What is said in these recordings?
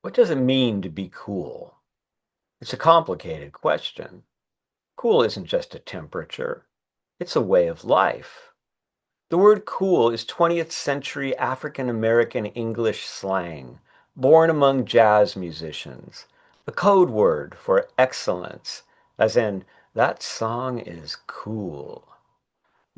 What does it mean to be cool? It's a complicated question. Cool isn't just a temperature, it's a way of life. The word cool is 20th century African American English slang, born among jazz musicians, a code word for excellence, as in, that song is cool.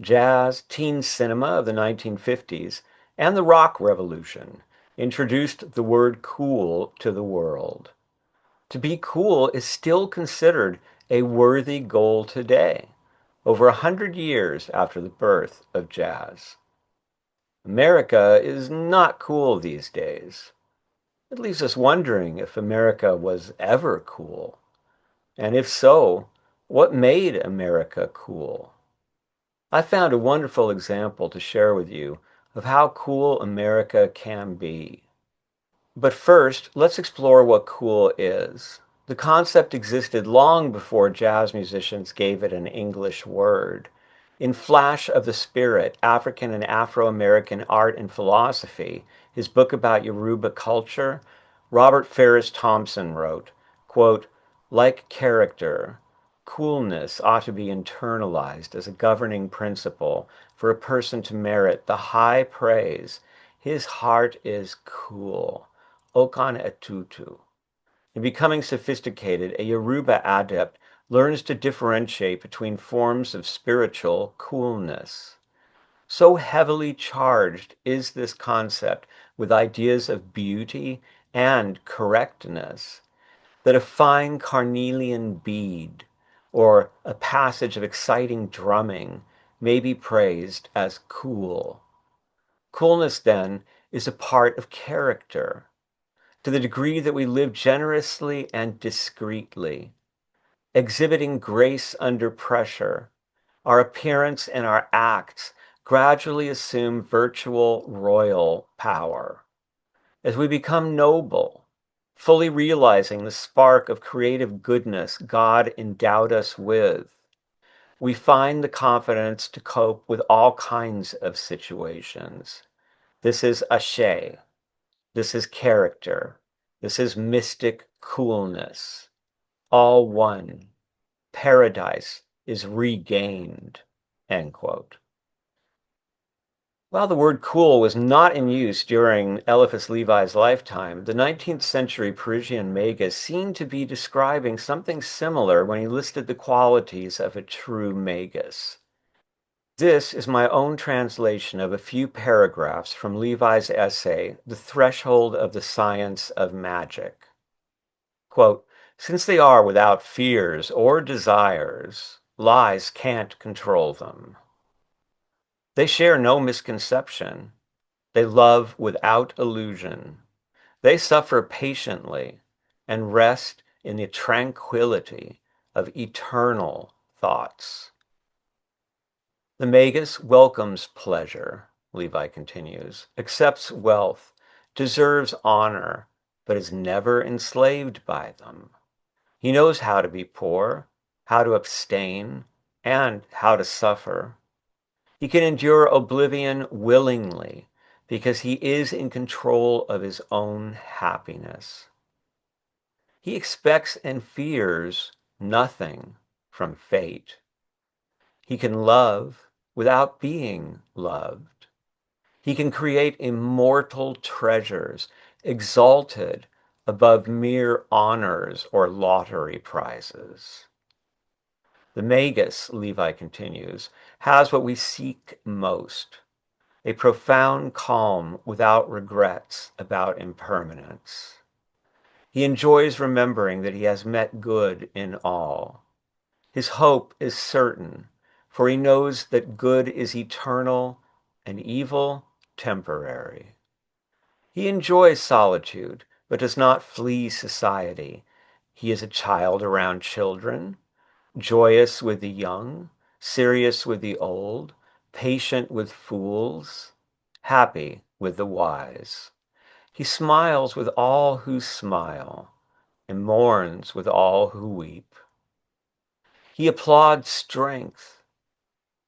Jazz, teen cinema of the 1950s, and the rock revolution introduced the word cool to the world. To be cool is still considered a worthy goal today, over 100 years after the birth of jazz. America is not cool these days. It leaves us wondering if America was ever cool. And if so, what made America cool? I found a wonderful example to share with you of how cool America can be. But first, let's explore what cool is. The concept existed long before jazz musicians gave it an English word. In Flash of the Spirit, African and Afro-American Art and Philosophy, his book about Yoruba culture, Robert Farris Thompson wrote, quote, like character, coolness ought to be internalized as a governing principle for a person to merit the high praise. His heart is cool. Okan Etutu. In becoming sophisticated, a Yoruba adept learns to differentiate between forms of spiritual coolness. So heavily charged is this concept with ideas of beauty and correctness that a fine carnelian bead or a passage of exciting drumming may be praised as cool. Coolness, then, is a part of character to the degree that we live generously and discreetly, exhibiting grace under pressure. Our appearance and our acts gradually assume virtual royal power. As we become noble, fully realizing the spark of creative goodness God endowed us with, we find the confidence to cope with all kinds of situations. This is ashe. This is character. This is mystic coolness. All one. Paradise is regained. End quote. While the word cool was not in use during Eliphas Levi's lifetime, the 19th century Parisian magus seemed to be describing something similar when he listed the qualities of a true magus. This is my own translation of a few paragraphs from Levi's essay, The Threshold of the Science of Magic. Quote, since they are without fears or desires, lies can't control them. They share no misconception. They love without illusion. They suffer patiently and rest in the tranquility of eternal thoughts. The magus welcomes pleasure, Levi continues, accepts wealth, deserves honor, but is never enslaved by them. He knows how to be poor, how to abstain, and how to suffer. He can endure oblivion willingly because he is in control of his own happiness. He expects and fears nothing from fate. He can love without being loved. He can create immortal treasures, exalted above mere honors or lottery prizes. The magus, Levi continues, has what we seek most, a profound calm without regrets about impermanence. He enjoys remembering that he has met good in all. His hope is certain, for he knows that good is eternal and evil temporary. He enjoys solitude, but does not flee society. He is a child around children, joyous with the young, serious with the old, patient with fools, happy with the wise. He smiles with all who smile, and mourns with all who weep. He applauds strength,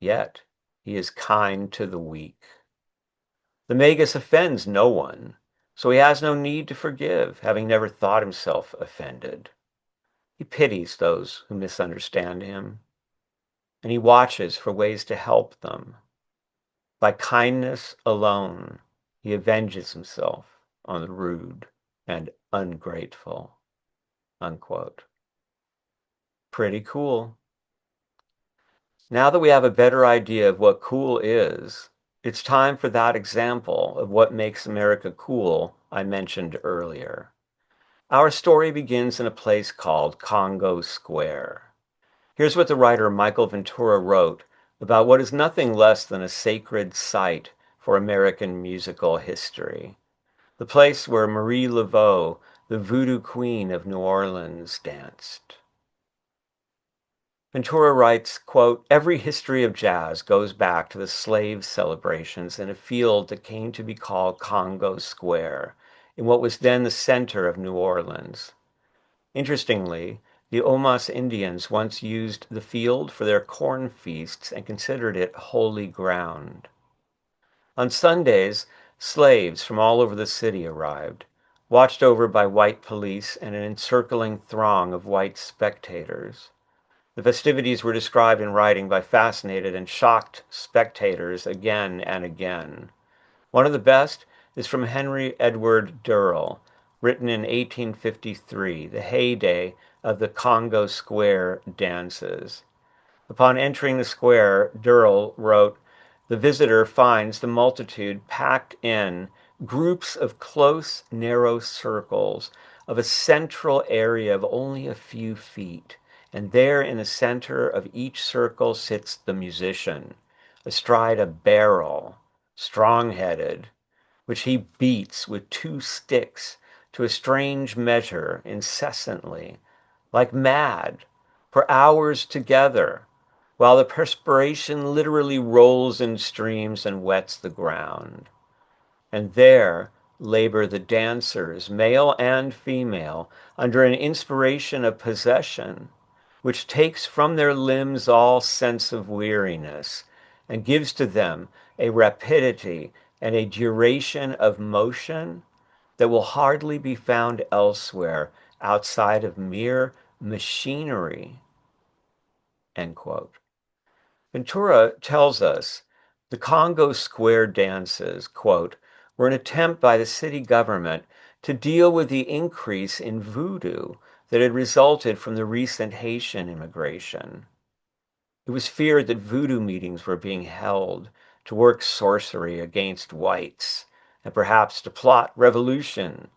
yet he is kind to the weak. The magus offends no one, So he has no need to forgive, having never thought himself offended. He pities those who misunderstand him, and he watches for ways to help them. By kindness alone, he avenges himself on the rude and ungrateful. Unquote. Pretty cool. Now that we have a better idea of what cool is, it's time for that example of what makes America cool I mentioned earlier. Our story begins in a place called Congo Square. Here's what the writer Michael Ventura wrote about what is nothing less than a sacred site for American musical history. The place where Marie Laveau, the voodoo queen of New Orleans, danced. Ventura writes, quote, "Every history of jazz goes back to the slave celebrations in a field that came to be called Congo Square, in what was then the center of New Orleans. Interestingly, the Omas Indians once used the field for their corn feasts and considered it holy ground. On Sundays, slaves from all over the city arrived, watched over by white police and an encircling throng of white spectators. The festivities were described in writing by fascinated and shocked spectators again and again. One of the best is from Henry Edward Durrell, written in 1853, the heyday of the Congo Square dances. Upon entering the square, Durrell wrote, "The visitor finds the multitude packed in groups of close, narrow circles of a central area of only a few feet, and there in the center of each circle sits the musician, astride a barrel, strong-headed, which he beats with two sticks to a strange measure incessantly, like mad, for hours together, while the perspiration literally rolls in streams and wets the ground. And there labor the dancers, male and female, under an inspiration of possession, which takes from their limbs all sense of weariness, and gives to them a rapidity and a duration of motion that will hardly be found elsewhere outside of mere machinery." End quote. Ventura tells us the Congo Square dances, quote, "were an attempt by the city government to deal with the increase in voodoo that had resulted from the recent Haitian immigration. It was feared that voodoo meetings were being held to work sorcery against whites and perhaps to plot revolution.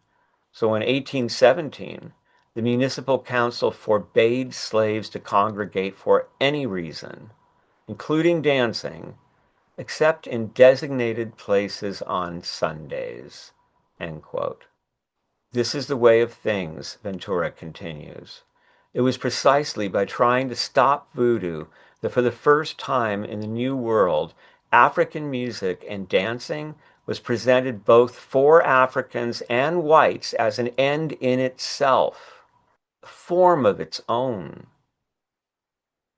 So in 1817, the municipal council forbade slaves to congregate for any reason, including dancing, except in designated places on Sundays." End quote. This is the way of things, Ventura continues. It was precisely by trying to stop voodoo that for the first time in the New World, African music and dancing was presented both for Africans and whites as an end in itself, a form of its own.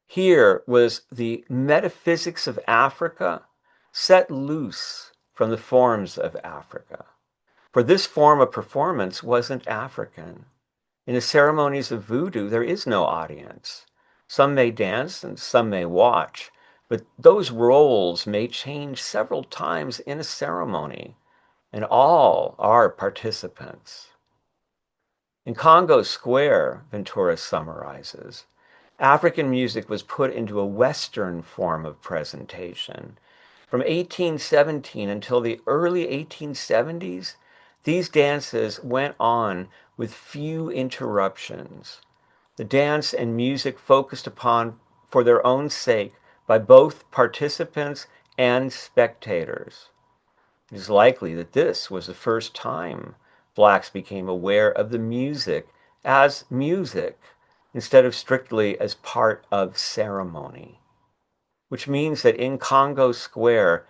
Here was the metaphysics of Africa set loose from the forms of Africa. For this form of performance wasn't African. In the ceremonies of voodoo, there is no audience. Some may dance and some may watch, but those roles may change several times in a ceremony, and all are participants. In Congo Square, Ventura summarizes, African music was put into a Western form of presentation. From 1817 until the early 1870s, these dances went on with few interruptions. The dance and music focused upon for their own sake by both participants and spectators. It is likely that this was the first time blacks became aware of the music as music instead of strictly as part of ceremony, which means that in Congo Square,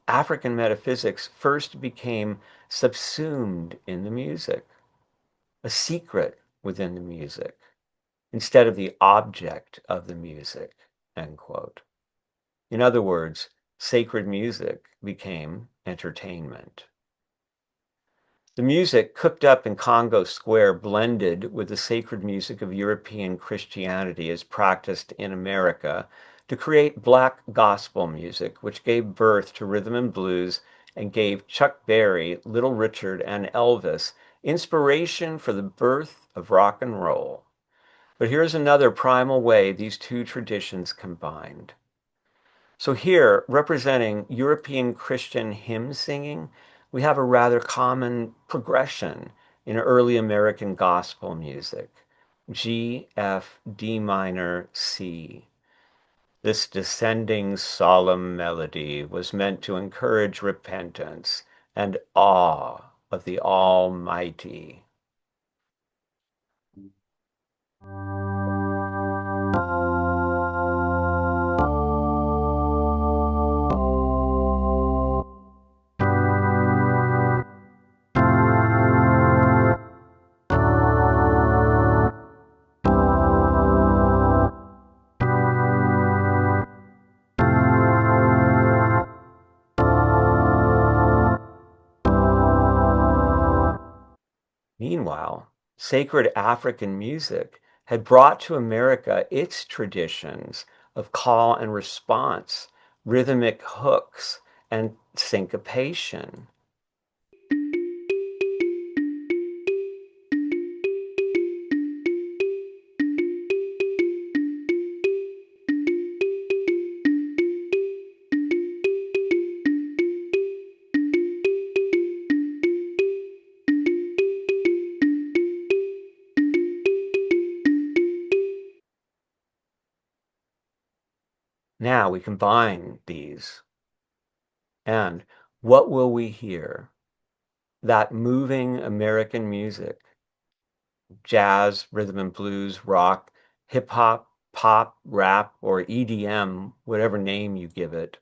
African metaphysics first became subsumed in the music, a secret within the music, instead of the object of the music, end quote. In other words, sacred music became entertainment. The music cooked up in Congo Square blended with the sacred music of European Christianity as practiced in America to create black gospel music, which gave birth to rhythm and blues and gave Chuck Berry, Little Richard, and Elvis inspiration for the birth of rock and roll. But here's another primal way these two traditions combined. So here, representing European Christian hymn singing, we have a rather common progression in early American gospel music. G, F, D minor, C. This descending solemn melody was meant to encourage repentance and awe of the Almighty. Meanwhile, sacred African music had brought to America its traditions of call and response, rhythmic hooks, and syncopation. Now we combine these, and what will we hear? That moving American music, jazz, rhythm and blues, rock, hip hop, pop, rap, or EDM, whatever name you give it.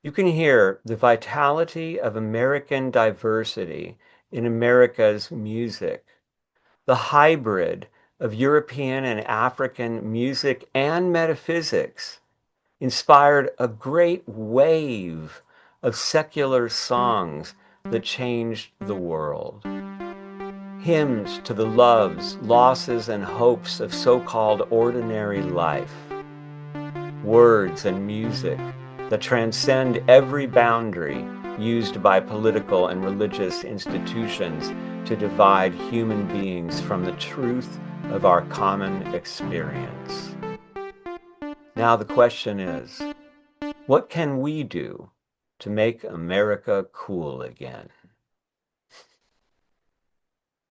You can hear the vitality of American diversity in America's music, the hybrid of European and African music and metaphysics inspired a great wave of secular songs that changed the world. Hymns to the loves, losses, and hopes of so-called ordinary life. Words and music that transcend every boundary used by political and religious institutions to divide human beings from the truth of our common experience. Now the question is, what can we do to make America cool again?